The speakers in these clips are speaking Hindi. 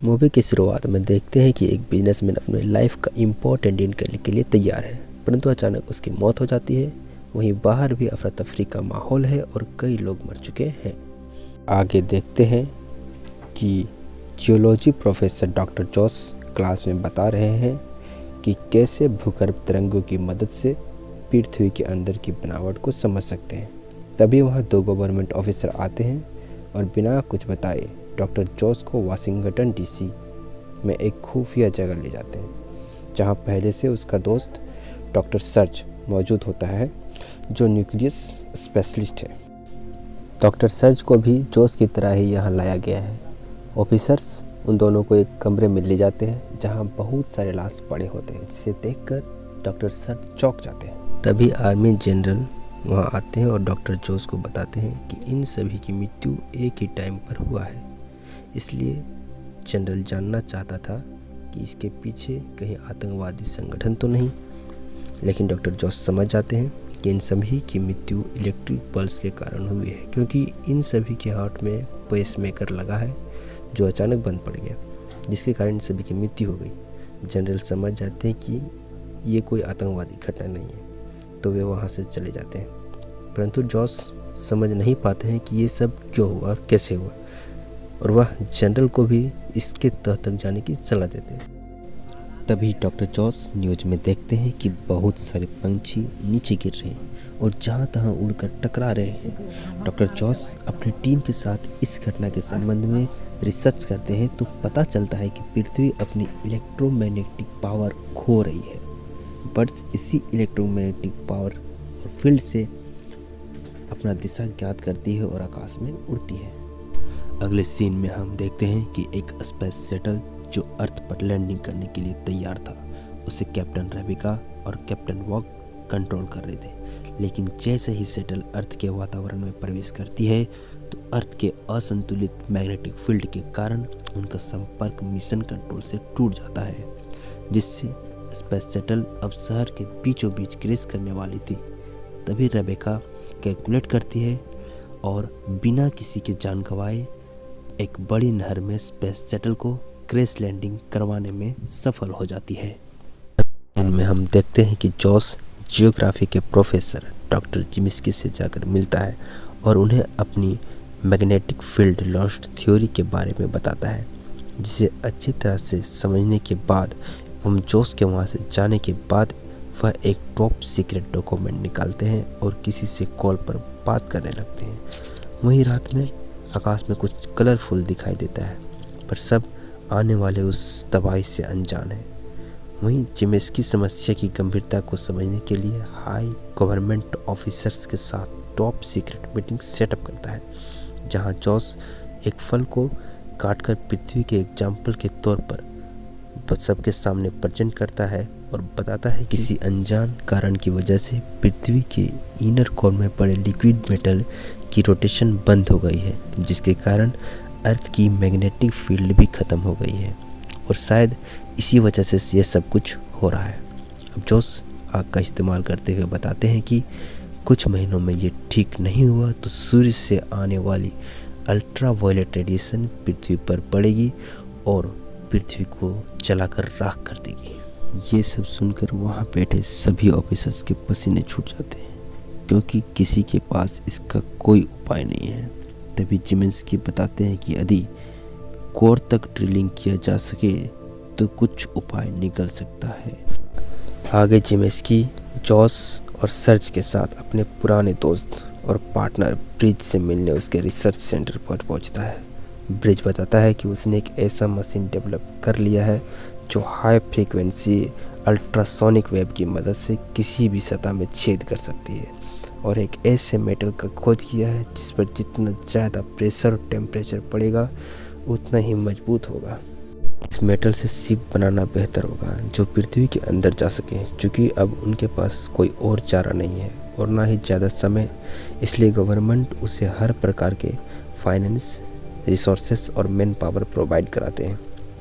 मूवी की शुरुआत में देखते हैं कि एक बिजनेसमैन अपने लाइफ का इम्पोर्टेंट दिन करने के लिए तैयार है, परंतु अचानक उसकी मौत हो जाती है। वहीं बाहर भी अफरा तफरी का माहौल है और कई लोग मर चुके हैं। आगे देखते हैं कि जियोलॉजी प्रोफेसर डॉक्टर जॉस क्लास में बता रहे हैं कि कैसे भूगर्भ तरंगों की मदद से पृथ्वी के अंदर की बनावट को समझ सकते हैं। तभी वहाँ दो गवर्नमेंट ऑफिसर आते हैं और बिना कुछ बताए डॉक्टर जॉस को वाशिंगटन डीसी में एक खुफिया जगह ले जाते हैं, जहाँ पहले से उसका दोस्त डॉक्टर सर्च मौजूद होता है, जो न्यूक्लियस स्पेशलिस्ट है। डॉक्टर सर्च को भी जॉस की तरह ही यहाँ लाया गया है। ऑफिसर्स उन दोनों को एक कमरे में ले जाते हैं, जहाँ बहुत सारे लाश पड़े होते हैं, जिसे देखकर डॉक्टर सर्च चौंक जाते हैं। तभी आर्मी जनरल वहाँ आते हैं और डॉक्टर जॉस को बताते हैं कि इन सभी की मृत्यु एक ही टाइम पर हुआ है। इसलिए जनरल जानना चाहता था कि इसके पीछे कहीं आतंकवादी संगठन तो नहीं, लेकिन डॉक्टर जॉस समझ जाते हैं कि इन सभी की मृत्यु इलेक्ट्रिक पल्स के कारण हुई है, क्योंकि इन सभी के हार्ट में पेसमेकर लगा है जो अचानक बंद पड़ गया, जिसके कारण इन सभी की मृत्यु हो गई। जनरल समझ जाते हैं कि ये कोई आतंकवादी घटना नहीं है, तो वे वहाँ से चले जाते हैं। परंतु जॉस समझ नहीं पाते हैं कि ये सब क्यों हुआ और कैसे हुआ, और वह जनरल को भी इसके तह तक जाने की सलाह देते हैं। तभी डॉक्टर जॉस न्यूज में देखते हैं कि बहुत सारे पंछी नीचे गिर रहे हैं और जहाँ तहाँ उड़कर टकरा रहे हैं। डॉक्टर जॉस अपनी टीम के साथ इस घटना के संबंध में रिसर्च करते हैं, तो पता चलता है कि पृथ्वी अपनी इलेक्ट्रोमैग्नेटिक पावर खो रही है। बर्ड्स इसी इलेक्ट्रोमैग्नेटिक पावर और फील्ड से अपना दिशा ज्ञात करती है और आकाश में उड़ती है। अगले सीन में हम देखते हैं कि एक स्पेस शटल जो अर्थ पर लैंडिंग करने के लिए तैयार था, उसे कैप्टन रेबिका और कैप्टन वॉक कंट्रोल कर रहे थे। लेकिन जैसे ही शटल अर्थ के वातावरण में प्रवेश करती है, तो अर्थ के असंतुलित मैग्नेटिक फील्ड के कारण उनका संपर्क मिशन कंट्रोल से टूट जाता है, जिससे स्पेस शटल अब शहर के बीचों बीच क्रैश करने वाली थी। तभी रेबिका कैलकुलेट करती है और बिना किसी के जान गंवाए एक बड़ी नहर में स्पेस शटल को क्रैश लैंडिंग करवाने में सफल हो जाती है। इनमें हम देखते हैं कि जॉस जियोग्राफी के प्रोफेसर डॉक्टर जिमिस्की से जाकर मिलता है और उन्हें अपनी मैग्नेटिक फील्ड लॉस्ट थ्योरी के बारे में बताता है, जिसे अच्छी तरह से समझने के बाद हम जॉस के वहाँ से जाने के बाद वह एक टॉप सीक्रेट डॉक्यूमेंट निकालते हैं और किसी से कॉल पर बात करने लगते हैं। वहीं रात में आकाश में कुछ कलरफुल दिखाई देता है, पर सब आने वाले उस तबाही से अनजान है। वहीं जिमेस्की समस्या की गंभीरता को समझने के लिए हाई गवर्नमेंट ऑफिसर्स के साथ टॉप सीक्रेट मीटिंग सेटअप करता है, जहां जॉस एक फल को काटकर पृथ्वी के एग्जाम्पल के तौर पर सबके सामने प्रेजेंट करता है और बताता है किसी अनजान कारण की वजह से पृथ्वी के इनर कोर में पड़े लिक्विड मेटल की रोटेशन बंद हो गई है, जिसके कारण अर्थ की मैग्नेटिक फील्ड भी ख़त्म हो गई है और शायद इसी वजह से ये सब कुछ हो रहा है। अब जॉस आग का इस्तेमाल करते हुए बताते हैं कि कुछ महीनों में ये ठीक नहीं हुआ तो सूर्य से आने वाली अल्ट्रा वायलेट रेडिएशन पृथ्वी पर पड़ेगी और पृथ्वी को जलाकर राख कर देगी। ये सब सुनकर वहाँ बैठे सभी ऑफिसर्स के पसीने छूट जाते हैं, क्योंकि किसी के पास इसका कोई उपाय नहीं है। तभी जिमिस्की बताते हैं कि यदि कोर तक ड्रिलिंग किया जा सके तो कुछ उपाय निकल सकता है। आगे जिमिस्की जॉस और सर्च के साथ अपने पुराने दोस्त और पार्टनर ब्रिज से मिलने उसके रिसर्च सेंटर पर पहुंचता है। ब्रिज बताता है कि उसने एक ऐसा मशीन डेवलप कर लिया है जो हाई फ्रीक्वेंसी अल्ट्रासोनिक वेव की मदद से किसी भी सतह में छेद कर सकती है, और एक ऐसे मेटल का खोज किया है जिस पर जितना ज़्यादा प्रेशर और टेम्परेचर पड़ेगा उतना ही मजबूत होगा। इस मेटल से शिप बनाना बेहतर होगा जो पृथ्वी के अंदर जा सके, क्योंकि अब उनके पास कोई और चारा नहीं है और ना ही ज़्यादा समय, इसलिए गवर्नमेंट उसे हर प्रकार के फाइनेंस, रिसोर्सेस और मैन पावर प्रोवाइड कराते हैं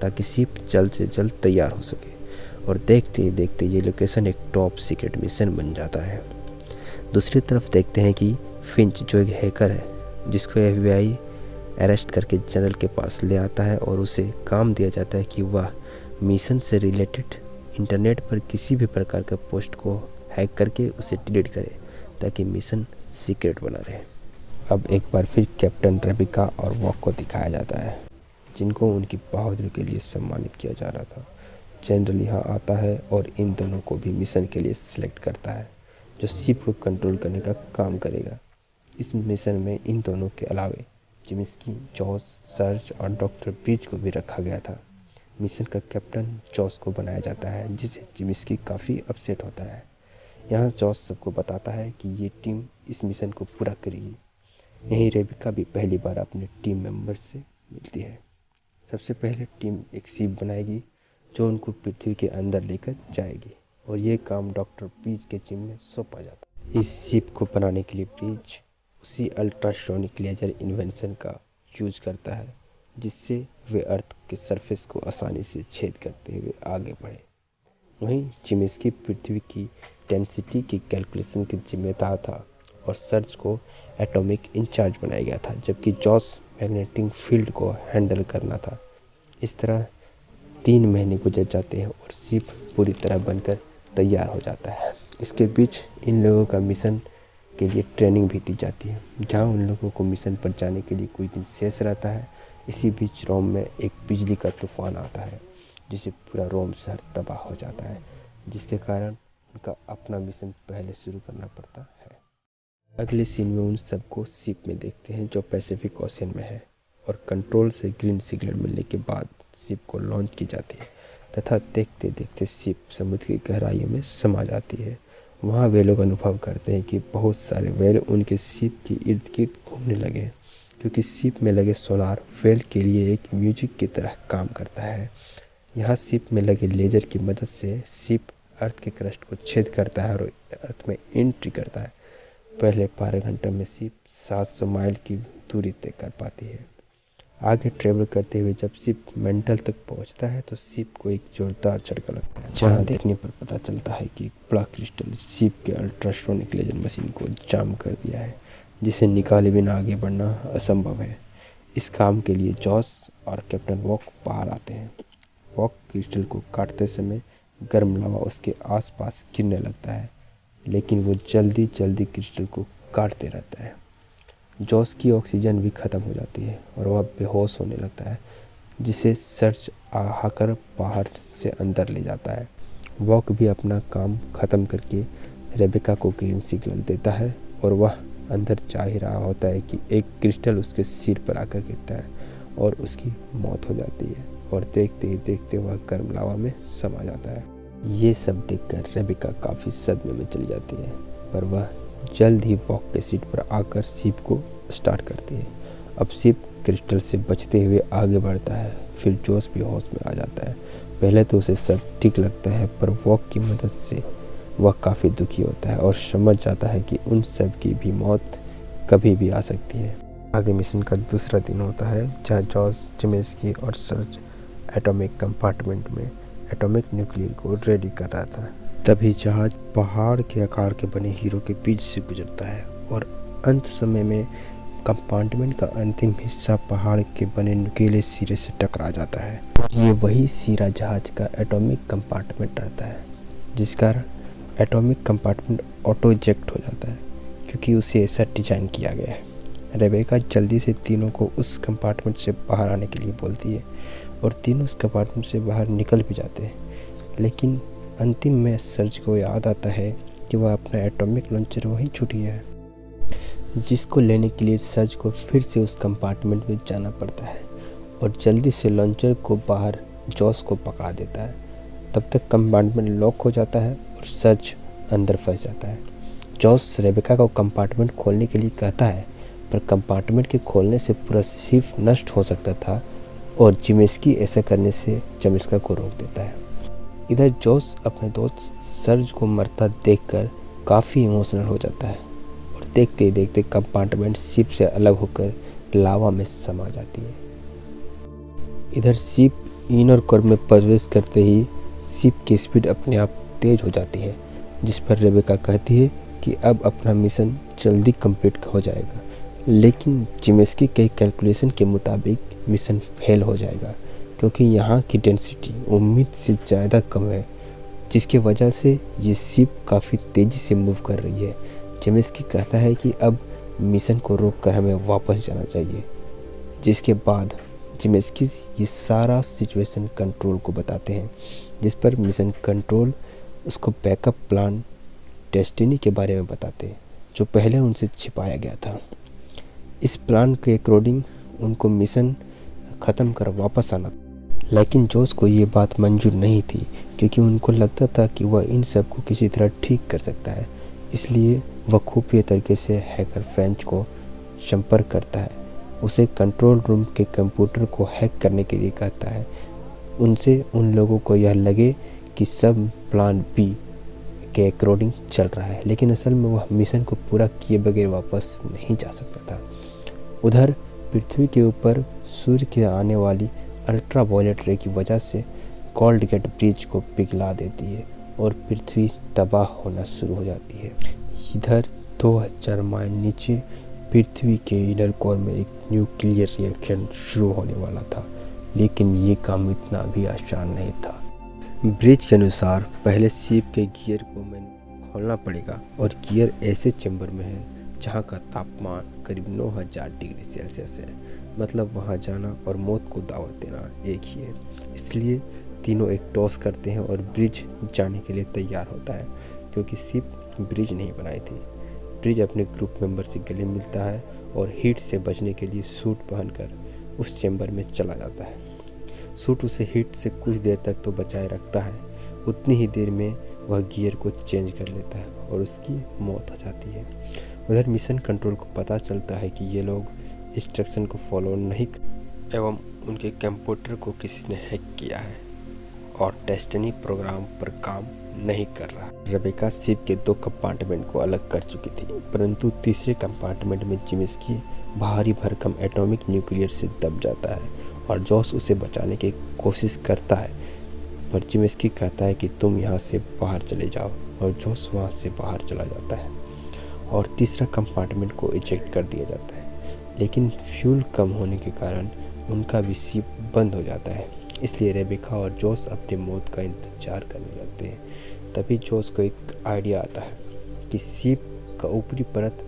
ताकि शिप जल्द से जल्द तैयार हो सके। और देखते ही देखते ये लोकेशन एक टॉप सीक्रेट मिशन बन जाता है। दूसरी तरफ देखते हैं कि फिंच जो एक हैकर है, जिसको FBI अरेस्ट करके जनरल के पास ले आता है और उसे काम दिया जाता है कि वह मिशन से रिलेटेड इंटरनेट पर किसी भी प्रकार का पोस्ट को हैक करके उसे डिलीट करे ताकि मिशन सीक्रेट बना रहे। अब एक बार फिर कैप्टन रेबिका और वॉक को दिखाया जाता है, जिनको उनकी बहादुरी के लिए सम्मानित किया जा रहा था। जनरल यहाँ आता है और इन दोनों को भी मिशन के लिए सिलेक्ट करता है, जो शिप को कंट्रोल करने का काम करेगा। इस मिशन में इन दोनों के अलावे जिमिस्की, जॉस, सर्ज और डॉक्टर ब्रीच को भी रखा गया था। मिशन का कैप्टन जॉस को बनाया जाता है, जिससे जिमिस्की काफ़ी अपसेट होता है। यहाँ जॉस सबको बताता है कि ये टीम इस मिशन को पूरा करेगी। यहीं रेबिका भी पहली बार अपने टीम मेंबर्स से मिलती है। सबसे पहले टीम एक शिप बनाएगी जो उनको पृथ्वी के अंदर लेकर जाएगी, और ये काम डॉक्टर ब्रीच के जिम में सौंपा जाता है। इस शिप को बनाने के लिए ब्रीच उसी अल्ट्रासोनिक लेजर इन्वेंशन का यूज करता है, जिससे वे अर्थ के सरफेस को आसानी से छेद करते हुए आगे बढ़े। वहीं जिमिस्की पृथ्वी की डेंसिटी की कैलकुलेशन के जिम्मेदार था और सर्च को एटॉमिक इंचार्ज बनाया गया था, जबकि जॉस मैग्नेटिक फील्ड को हैंडल करना था। इस तरह 3 महीने गुजर जाते हैं और शिप पूरी तरह बनकर तैयार हो जाता है। इसके बीच इन लोगों का मिशन के लिए ट्रेनिंग भी दी जाती है, जहां उन लोगों को मिशन पर जाने के लिए कुछ दिन शेष रहता है। इसी बीच रोम में एक बिजली का तूफान आता है, जिससे पूरा रोम शहर तबाह हो जाता है, जिसके कारण उनका अपना मिशन पहले शुरू करना पड़ता है। अगले सीन में उन सबको शिप में देखते हैं जो पैसिफिक ओशन में है, और कंट्रोल से ग्रीन सिग्नल मिलने के बाद शिप को लॉन्च की जाती है तथा देखते देखते शिप समुद्र की गहराइयों में समा जाती है। वहाँ वे लोग अनुभव करते हैं कि बहुत सारे व्हेल उनके शिप के इर्द गिर्द घूमने लगे, क्योंकि शिप में लगे सोनार व्हेल के लिए एक म्यूजिक की तरह काम करता है। यहाँ शिप में लगे लेजर की मदद से शिप अर्थ के क्रस्ट को छेद करता है और अर्थ में एंट्री करता है। पहले 12 घंटों में शिप 700 माइल की दूरी तय कर पाती है। आगे ट्रेवल करते हुए जब शिप मेंटल तक पहुंचता है तो शिप को एक जोरदार झटका लगता है, जहां देखने पर पता चलता है कि एक बड़ा क्रिस्टल शिप के अल्ट्रासोनिक लेजर मशीन को जाम कर दिया है, जिसे निकाले बिना आगे बढ़ना असंभव है। इस काम के लिए जॉस और कैप्टन वॉक बाहर आते हैं। वॉक क्रिस्टल को काटते समय गर्म लावा उसके आसपास गिरने लगता है, लेकिन वो जल्दी क्रिस्टल को काटते रहता है। जॉस की ऑक्सीजन भी खत्म हो जाती है और वह बेहोश होने लगता है, जिसे सर्च आकर बाहर से अंदर ले जाता है। वॉक भी अपना काम खत्म करके रेबिका को ग्रीन सिग्नल देता है और वह अंदर जा ही रहा होता है कि एक क्रिस्टल उसके सिर पर आकर गिरता है और उसकी मौत हो जाती है, और देखते ही देखते वह गर्म लावा में समा जाता है। ये सब देखकर रेबिका काफ़ी सदमे में चली जाती है, पर वह जल्द ही वॉक के सीट पर आकर शिप को स्टार्ट करती है। अब शिप क्रिस्टल से बचते हुए आगे बढ़ता है। फिर जोश भी होश में आ जाता है। पहले तो उसे सब ठीक लगता है, पर वॉक की मदद से वह काफ़ी दुखी होता है और समझ जाता है कि उन सब की भी मौत कभी भी आ सकती है। आगे मिशन का दूसरा दिन होता है, जहाँ जॉस, जिमिस्की और सर्ज एटॉमिक कंपार्टमेंट में एटॉमिक न्यूक्लियर को रेडी कर रहा था। तभी जहाज पहाड़ के आकार के बने हीरो के बीच से गुजरता है और अंत समय में कंपार्टमेंट का अंतिम हिस्सा पहाड़ के बने नुकीले सिरे से टकरा जाता है। ये वही सिरा जहाज का एटॉमिक कंपार्टमेंट रहता है, जिस कारण एटॉमिक कंपार्टमेंट ऑटो इजेक्ट हो जाता है, क्योंकि उसे ऐसा डिजाइन किया गया है। रेबेका जल्दी से तीनों को उस कंपार्टमेंट से बाहर आने के लिए बोलती है और तीनों उस कंपार्टमेंट से बाहर निकल भी जाते हैं, लेकिन अंतिम में सर्ज को याद आता है कि वह अपना एटॉमिक लॉन्चर वहीं छूट गया है, जिसको लेने के लिए सर्ज को फिर से उस कंपार्टमेंट में जाना पड़ता है और जल्दी से लॉन्चर को बाहर जॉस को पकड़ा देता है। तब तक कंपार्टमेंट लॉक हो जाता है और सर्ज अंदर फंस जाता है। जॉस रेबेका को कंपार्टमेंट खोलने के लिए कहता है, पर कंपार्टमेंट के खोलने से पूरा शिप नष्ट हो सकता था और जिमिस्की ऐसा करने से जमिस्का को रोक देता है। इधर जॉस अपने दोस्त सर्ज को मरता देखकर काफ़ी इमोशनल हो जाता है और देखते ही देखते कंपार्टमेंट शिप से अलग होकर लावा में समा जाती है। इधर शिप इनर कोर में प्रवेश करते ही शिप की स्पीड अपने आप तेज हो जाती है, जिस पर रेबेका कहती है कि अब अपना मिशन जल्दी कंप्लीट हो जाएगा, लेकिन चिमेस्की के कैलकुलेशन के मुताबिक मिशन फेल हो जाएगा क्योंकि यहाँ की डेंसिटी उम्मीद से ज़्यादा कम है, जिसकी वजह से ये शिप काफ़ी तेज़ी से मूव कर रही है। चिमेस्की कहता है कि अब मिशन को रोककर हमें वापस जाना चाहिए, जिसके बाद चिमेस्की ये सारा सिचुएशन कंट्रोल को बताते हैं, जिस पर मिशन कंट्रोल उसको बैकअप प्लान डेस्टिनी के बारे में बताते हैं जो पहले उनसे छिपाया गया था। इस प्लान के अकॉर्डिंग उनको मिशन ख़त्म कर वापस आना, लेकिन जोश को ये बात मंजूर नहीं थी क्योंकि उनको लगता था कि वह इन सब को किसी तरह ठीक कर सकता है। इसलिए वह खुफिया तरीके से हैकर फ्रेंच को संपर्क करता है, उसे कंट्रोल रूम के कंप्यूटर को हैक करने के लिए कहता है। उनसे उन लोगों को यह लगे कि सब प्लान बी के अकॉर्डिंग चल रहा है, लेकिन असल में वह मिशन को पूरा किए बगैर वापस नहीं जा सकता था। उधर पृथ्वी के ऊपर सूर्य की आने वाली अल्ट्रावायलेट रे की वजह से कोल्ड गेट ब्रिज को पिघला देती है और पृथ्वी तबाह होना शुरू हो जाती है। इधर 2000 माइल नीचे पृथ्वी के इनर कोर में एक न्यूक्लियर रिएक्शन शुरू होने वाला था, लेकिन ये काम इतना भी आसान नहीं था। ब्रिज के अनुसार पहले शिप के गियर को मैंने खोलना पड़ेगा और गियर ऐसे चैम्बर में है जहाँ का तापमान करीब 9000 डिग्री सेल्सियस है, मतलब वहाँ जाना और मौत को दावत देना एक ही है। इसलिए तीनों एक टॉस करते हैं और ब्रिज जाने के लिए तैयार होता है क्योंकि शिप ब्रिज नहीं बनाई थी। ब्रिज अपने ग्रुप मेंबर से गले मिलता है और हीट से बचने के लिए सूट पहनकर उस चैम्बर में चला जाता है। सूट उसे हीट से कुछ देर तक तो बचाए रखता है, उतनी ही देर में वह गियर को चेंज कर लेता है और उसकी मौत हो जाती है। उधर मिशन कंट्रोल को पता चलता है कि ये लोग इंस्ट्रक्शन को फॉलो नहीं एवं उनके कंप्यूटर को किसी ने हैक किया है और डेस्टिनी प्रोग्राम पर काम नहीं कर रहा। रेबेका शिप के 2 कंपार्टमेंट को अलग कर चुकी थी, परंतु तीसरे कंपार्टमेंट में चिमेस्की भारी भरकम एटॉमिक न्यूक्लियर से दब जाता है और जॉस उसे बचाने की कोशिश करता है, पर चिमेस्की कहता है कि तुम यहाँ से बाहर चले जाओ और जॉस वहाँ से बाहर चला जाता है और तीसरा कंपार्टमेंट को इजेक्ट कर दिया जाता है। लेकिन फ्यूल कम होने के कारण उनका भी शिप बंद हो जाता है, इसलिए रेबेका और जॉस अपनी मौत का इंतजार करने लगते हैं। तभी जॉस को एक आइडिया आता है कि शिप का ऊपरी परत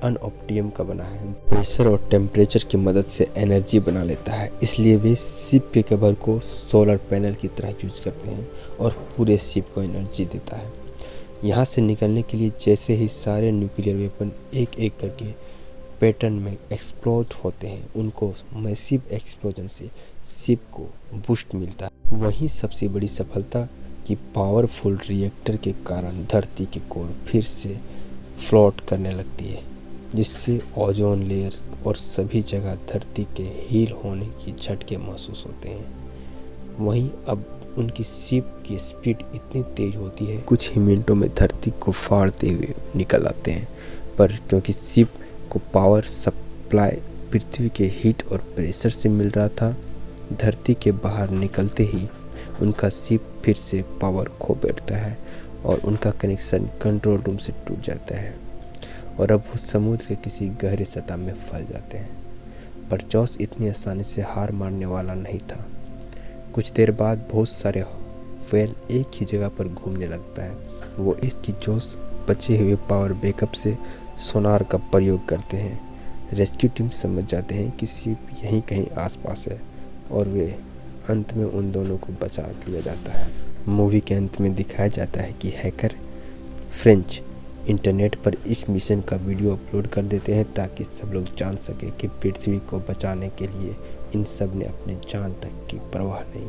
अनऑप्टियम का बना है, प्रेशर और टेम्परेचर की मदद से एनर्जी बना लेता है। इसलिए वे शिप के कवर को सोलर पैनल की तरह यूज करते हैं और पूरे शिप को एनर्जी देता है। यहाँ से निकलने के लिए जैसे ही सारे न्यूक्लियर वेपन एक एक करके पैटर्न में एक्सप्लोड होते हैं, उनको मैसिव एक्सप्लोजन से शिप को बूस्ट मिलता है। वहीं सबसे बड़ी सफलता कि पावरफुल रिएक्टर के कारण धरती की कोर फिर से फ्लोट करने लगती है, जिससे ओजोन लेयर और सभी जगह धरती के हील होने की झटके महसूस होते हैं। वहीं अब उनकी शिप की स्पीड इतनी तेज होती है कुछ ही मिनटों में धरती को फाड़ते हुए निकल आते हैं, पर क्योंकि शिप को पावर सप्लाई पृथ्वी के हीट और प्रेशर से मिल रहा था, धरती के बाहर निकलते ही उनका शिप फिर से पावर खो बैठता है और उनका कनेक्शन कंट्रोल रूम से टूट जाता है और अब वो समुद्र के किसी गहरे सतह में फंस जाते हैं। पर जॉस इतनी आसानी से हार मारने वाला नहीं था। कुछ देर बाद बहुत सारे व्हेल एक ही जगह पर घूमने लगता है। वो इसकी जॉस बचे हुए पावर बैकअप से सोनार का प्रयोग करते हैं। रेस्क्यू टीम समझ जाते हैं कि शिप यहीं कहीं आसपास है और वे अंत में उन दोनों को बचा लिया जाता है। मूवी के अंत में दिखाया जाता है कि हैकर फ्रेंच इंटरनेट पर इस मिशन का वीडियो अपलोड कर देते हैं ताकि सब लोग जान सके कि पृथ्वी को बचाने के लिए इन सब ने अपने जान तक की परवाह नहीं की।